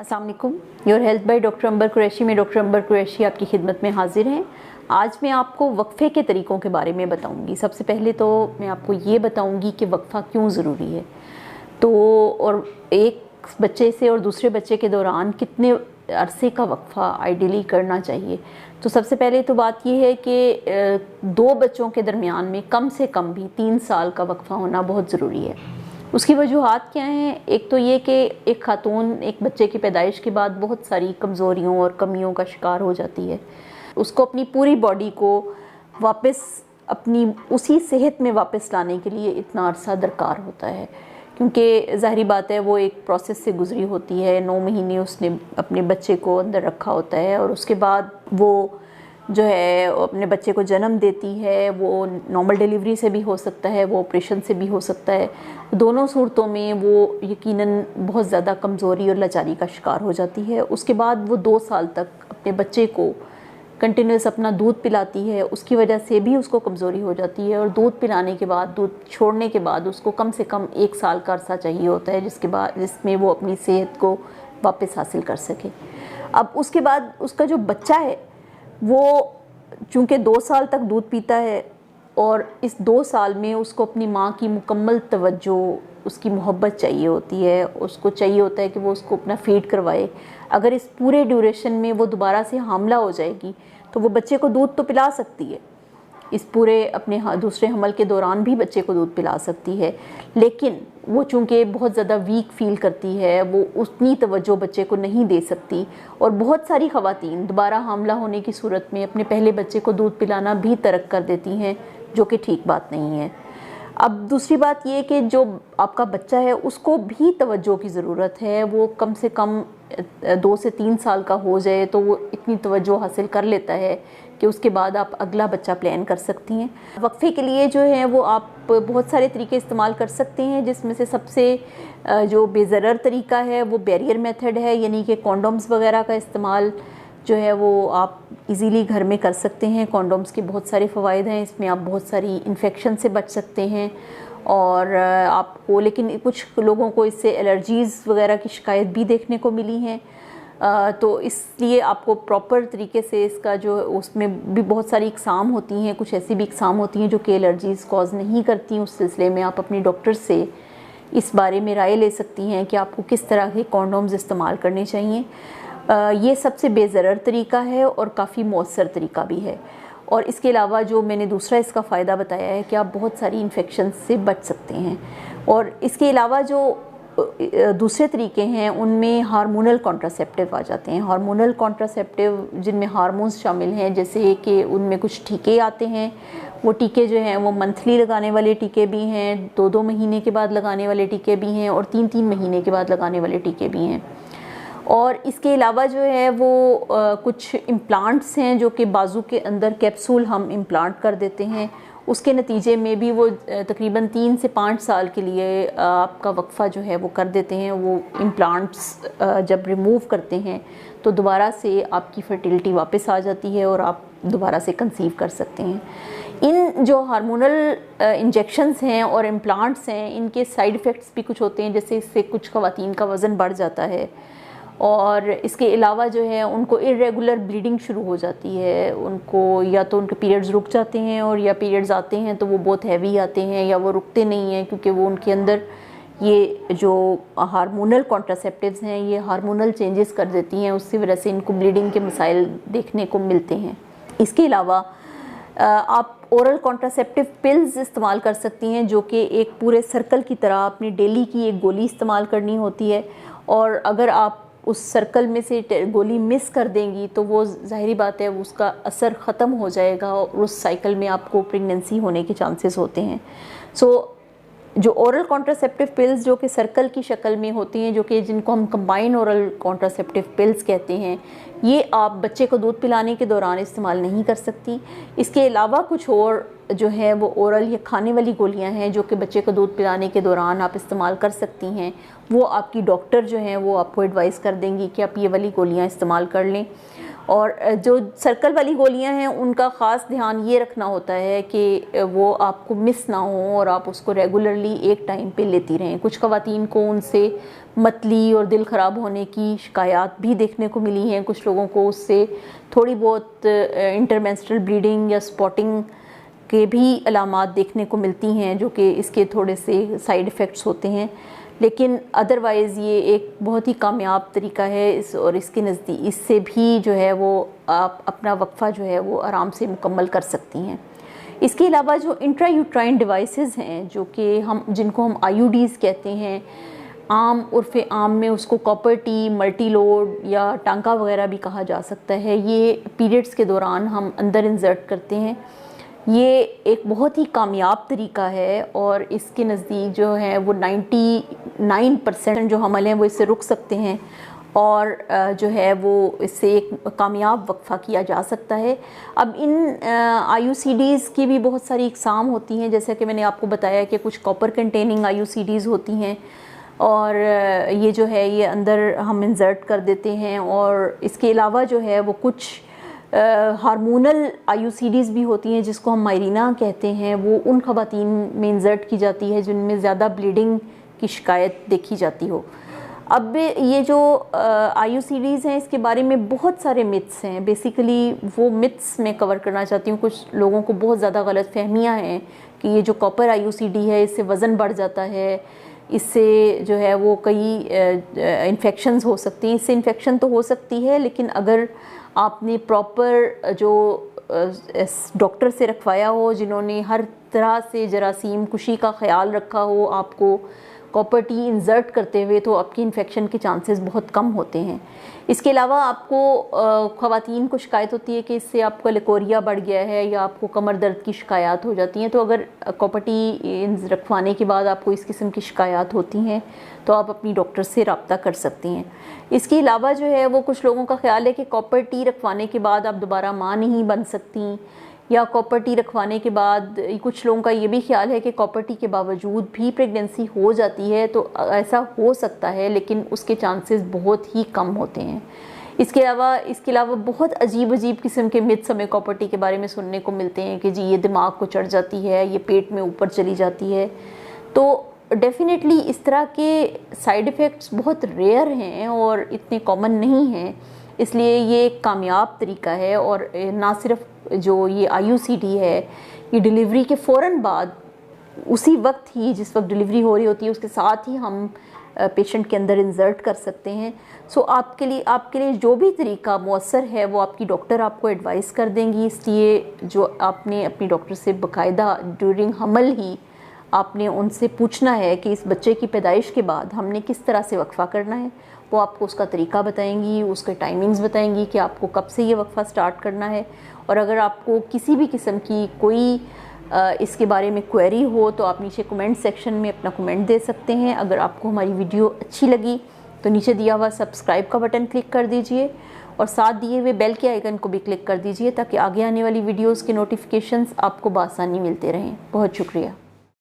अस्सलाम वालेकुम। Your health by doctor अंबर कुरैशी में डॉक्टर अंबर कुरैशी आपकी खिदमत में हाजिर हैं। आज मैं आपको वक्फ़े के तरीक़ों के बारे में बताऊंगी। सबसे पहले तो मैं आपको ये बताऊंगी कि वक्फ़ा क्यों ज़रूरी है, तो और एक बच्चे से और दूसरे बच्चे के दौरान कितने अरसे का वक्फ़ा आइडियली करना चाहिए। तो सबसे पहले तो बात यह है कि दो बच्चों के दरमियान में कम से कम भी 3 साल का वक्फ़ा होना बहुत ज़रूरी है। उसकी वजूहात क्या हैं? एक तो ये कि एक खातून एक बच्चे की पैदाइश के बाद बहुत सारी कमज़ोरियों और कमियों का शिकार हो जाती है। उसको अपनी पूरी बॉडी को वापस अपनी उसी सेहत में वापस लाने के लिए इतना अरसा दरकार होता है, क्योंकि ज़ाहिरी बात है वो एक प्रोसेस से गुज़री होती है। 9 महीने उसने अपने बच्चे को अंदर रखा होता है और उसके बाद वो जो है अपने बच्चे को जन्म देती है। वो नॉर्मल डिलीवरी से भी हो सकता है, वो ऑपरेशन से भी हो सकता है। दोनों सूरतों में वो यकीनन बहुत ज़्यादा कमज़ोरी और लाचारी का शिकार हो जाती है। उसके बाद वो 2 साल तक अपने बच्चे को कंटिन्यूस अपना दूध पिलाती है, उसकी वजह से भी उसको कमज़ोरी हो जाती है। और दूध पिलाने के बाद, दूध छोड़ने के बाद उसको कम से कम 1 साल का अरसा चाहिए होता है जिसमें वो अपनी सेहत को वापस हासिल कर सके। अब उसके बाद उसका जो बच्चा है वो चूँकि 2 साल तक दूध पीता है और इस 2 साल में उसको अपनी माँ की मुकम्मल तवज्जो, उसकी मोहब्बत चाहिए होती है। उसको चाहिए होता है कि वो उसको अपना फीड करवाए। अगर इस पूरे ड्यूरेशन में वो दोबारा से हामला हो जाएगी तो वो बच्चे को दूध तो पिला सकती है, इस पूरे अपने दूसरे हमल के दौरान भी बच्चे को दूध पिला सकती है, लेकिन वो चूँकि बहुत ज़्यादा वीक फील करती है, वो उतनी तवज्जो बच्चे को नहीं दे सकती। और बहुत सारी ख़वातीन दोबारा हामला होने की सूरत में अपने पहले बच्चे को दूध पिलाना भी तर्क कर देती हैं, जो कि ठीक बात नहीं है। अब दूसरी बात ये कि जो आपका बच्चा है उसको भी तवज्जो की ज़रूरत है। वो कम से कम 2 से 3 साल का हो जाए तो वो इतनी तवज्जो हासिल कर लेता है कि उसके बाद आप अगला बच्चा प्लान कर सकती हैं। वक्फ़े के लिए जो है वो आप बहुत सारे तरीके इस्तेमाल कर सकते हैं, जिसमें से सबसे जो बेज़रर तरीका है वो बैरियर मेथड है, यानी कि कॉन्डोम्स वगैरह का इस्तेमाल जो है वो आप इजीली घर में कर सकते हैं। कॉन्डोम्स के बहुत सारे फ़वाइद हैं, इसमें आप बहुत सारी इन्फेक्शन से बच सकते हैं। और आपको लेकिन कुछ लोगों को इससे एलर्जीज़ वगैरह की शिकायत भी देखने को मिली हैं, तो इसलिए आपको प्रॉपर तरीके से इसका जो उसमें भी बहुत सारी इकसाम होती हैं, कुछ ऐसी भी इकसाम होती हैं जो कि एलर्जीज़ कॉज नहीं करती। उस सिलसिले में आप अपनी डॉक्टर से इस बारे में राय ले सकती हैं कि आपको किस तरह के कॉन्डोम्स इस्तेमाल करने चाहिए। ये सबसे बेज़रर तरीका है और काफ़ी मौसर तरीका भी है। और इसके अलावा जो मैंने दूसरा इसका फ़ायदा बताया है कि आप बहुत सारी इन्फेक्शन से बच सकते हैं। और इसके अलावा जो दूसरे तरीके हैं उनमें हार्मोनल कॉन्ट्रासेप्टिव आ जाते हैं। हार्मोनल कॉन्ट्रासेप्टिव जिनमें हार्मोन्स शामिल हैं, जैसे कि उनमें कुछ टीके आते हैं। वो टीके जो हैं वो मंथली लगाने वाले टीके भी हैं, 2-2 महीने के बाद लगाने वाले टीके भी हैं और 3-3 महीने के बाद लगाने वाले टीके भी हैं। और इसके अलावा जो है वो कुछ इम्प्लांट्स हैं जो कि बाजू के अंदर कैप्सूल हम इम्प्लांट कर देते हैं। उसके नतीजे में भी वो तकरीबन 3 से 5 साल के लिए आपका वक्फ़ा जो है वो कर देते हैं। वो इम्प्लांट्स जब रिमूव करते हैं तो दोबारा से आपकी फर्टिलिटी वापस आ जाती है और आप दोबारा से कंसीव कर सकते हैं। इन जो हार्मोनल इंजेक्शंस हैं और इम्प्लांट्स हैं, इनके साइड इफ़ेक्ट्स भी कुछ होते हैं, जैसे इससे कुछ ख़वातीन का वज़न बढ़ जाता है और इसके अलावा जो है उनको इरेगुलर ब्लीडिंग शुरू हो जाती है। उनको या तो उनके पीरियड्स रुक जाते हैं और या पीरियड्स आते हैं तो वो बहुत हैवी आते हैं या वो रुकते नहीं हैं, क्योंकि वो उनके अंदर ये जो हार्मोनल कॉन्ट्रासेप्टिव्स हैं ये हार्मोनल चेंजेस कर देती हैं। उसकी वजह से इनको ब्लीडिंग के मसाइल देखने को मिलते हैं। इसके अलावा आप ओरल कॉन्ट्रासेप्टिव पिल्स इस्तेमाल कर सकती हैं, जो कि एक पूरे सर्कल की तरह अपनी डेली की एक गोली इस्तेमाल करनी होती है। और अगर आप उस सर्कल में से गोली मिस कर देंगी तो वो ज़ाहिरी बात है उसका असर ख़त्म हो जाएगा और उस साइकिल में आपको प्रेगनेंसी होने के चांसेस होते हैं। जो ओरल कॉन्ट्रासेप्टिव पिल्स जो कि सर्कल की शक्ल में होती हैं, जो कि जिनको हम कंबाइन ओरल कॉन्ट्रासेप्टिव पिल्स कहते हैं, ये आप बच्चे को दूध पिलाने के दौरान इस्तेमाल नहीं कर सकती। इसके अलावा कुछ और जो है वो ओरल या खाने वाली गोलियां हैं जो कि बच्चे को दूध पिलाने के दौरान आप इस्तेमाल कर सकती हैं। वो आपकी डॉक्टर जो हैं वो आपको एडवाइस कर देंगी कि आप ये वाली गोलियां इस्तेमाल कर लें। और जो सर्कल वाली गोलियां हैं उनका ख़ास ध्यान ये रखना होता है कि वो आपको मिस ना हो और आप उसको रेगुलरली एक टाइम पे लेती रहें। कुछ ख़वातीन को उनसे मतली और दिल ख़राब होने की शिकायत भी देखने को मिली हैं। कुछ लोगों को उससे थोड़ी बहुत इंटरमेंस्ट्रुअल ब्लीडिंग या स्पॉटिंग के भी अलामात देखने को मिलती हैं, जो कि इसके थोड़े से साइड इफ़ेक्ट्स होते हैं। लेकिन अदरवाइज़ ये एक बहुत ही कामयाब तरीका है और इसके नज़दीक इससे भी जो है वो आप अपना वक्फ़ा जो है वो आराम से मुकम्मल कर सकती हैं। इसके अलावा जो इंट्रायूट्राइन डिवाइसेस हैं, जो कि जिनको हम IUDs कहते हैं, आम उर्फ़े आम में उसको कॉपर टी, मल्टी लोड या टांका वगैरह भी कहा जा सकता है। ये पीरियड्स के दौरान हम अंदर इंसर्ट करते हैं। ये एक बहुत ही कामयाब तरीका है और इसके नज़दीक जो है वो 99% जो हमल हैं वो इससे रुक सकते हैं और जो है वो इससे एक कामयाब वक्फ़ा किया जा सकता है। अब इन IUCDs की भी बहुत सारी इकसाम होती हैं, जैसे कि मैंने आपको बताया कि कुछ कॉपर कंटेनिंग IUCDs होती हैं और ये जो है ये अंदर हम इंसर्ट कर देते हैं। और इसके अलावा जो है वो कुछ हार्मोनल IUCDs भी होती हैं जिसको हम मायरीना कहते हैं, वो उन ख़वातीन में इंसर्ट की जाती है जिनमें ज़्यादा ब्लीडिंग की शिकायत देखी जाती हो। अब ये जो IUCDs हैं इसके बारे में बहुत सारे मिथ्स हैं। बेसिकली वो मिथ्स मैं कवर करना चाहती हूँ। कुछ लोगों को बहुत ज़्यादा गलत फहमियाँ हैं कि ये जो कॉपर IUCD है इससे वज़न बढ़ जाता है, इससे जो है वो कई इन्फेक्शंस हो सकती हैं। इससे इन्फेक्शन तो हो सकती है, लेकिन अगर आपने प्रॉपर जो डॉक्टर से रखवाया हो, जिन्होंने हर तरह से जरासीम कुशी का ख्याल रखा हो आपको कॉपर टी इंसर्ट करते हुए, तो आपकी इन्फेक्शन के चांसेस बहुत कम होते हैं। इसके अलावा आपको ख़वातीन को शिकायत होती है कि इससे आपका लिकोरिया बढ़ गया है या आपको कमर दर्द की शिकायत हो जाती हैं। तो अगर कॉपर टी रखवाने के बाद आपको इस किस्म की शिकायत होती हैं तो आप अपनी डॉक्टर से रब्ता कर सकती हैं। इसके अलावा जो है वो कुछ लोगों का ख्याल है कि कॉपर टी रखवाने के बाद आप दोबारा माँ नहीं बन सकती, या कॉपर टी रखवाने के बाद कुछ लोगों का ये भी ख्याल है कि कॉपर टी के बावजूद भी प्रेगनेंसी हो जाती है। तो ऐसा हो सकता है, लेकिन उसके चांसेस बहुत ही कम होते हैं। इसके अलावा बहुत अजीब किस्म के मिथ्स हमें कॉपर टी के बारे में सुनने को मिलते हैं कि जी ये दिमाग को चढ़ जाती है, ये पेट में ऊपर चली जाती है। तो डेफिनेटली इस तरह के साइड इफ़ेक्ट्स बहुत रेयर हैं और इतने कॉमन नहीं हैं, इसलिए ये एक कामयाब तरीका है। और ना सिर्फ जो ये IUCD है, ये डिलीवरी के फ़ौरन बाद उसी वक्त ही जिस वक्त डिलीवरी हो रही होती है उसके साथ ही हम पेशेंट के अंदर इंसर्ट कर सकते हैं। सो आपके लिए जो भी तरीका मुअस्सर है वो आपकी डॉक्टर आपको एडवाइस कर देंगी। इसलिए जो आपने अपनी डॉक्टर से बाकायदा ड्यूरिंग हमल ही आपने उनसे पूछना है कि इस बच्चे की पैदाइश के बाद हमने किस तरह से वक्फ़ा करना है। वो आपको उसका तरीका बताएंगी, उसके टाइमिंग्स बताएंगी कि आपको कब से ये वक्फ़ा स्टार्ट करना है। और अगर आपको किसी भी किस्म की कोई इसके बारे में क्वेरी हो तो आप नीचे कमेंट सेक्शन में अपना कमेंट दे सकते हैं। अगर आपको हमारी वीडियो अच्छी लगी तो नीचे दिया हुआ सब्सक्राइब का बटन क्लिक कर दीजिए और साथ दिए हुए बेल के आइकन को भी क्लिक कर दीजिए ताकि आगे आने वाली वीडियोज़ के नोटिफिकेशंस आपको बआसानी मिलते रहें। बहुत शुक्रिया।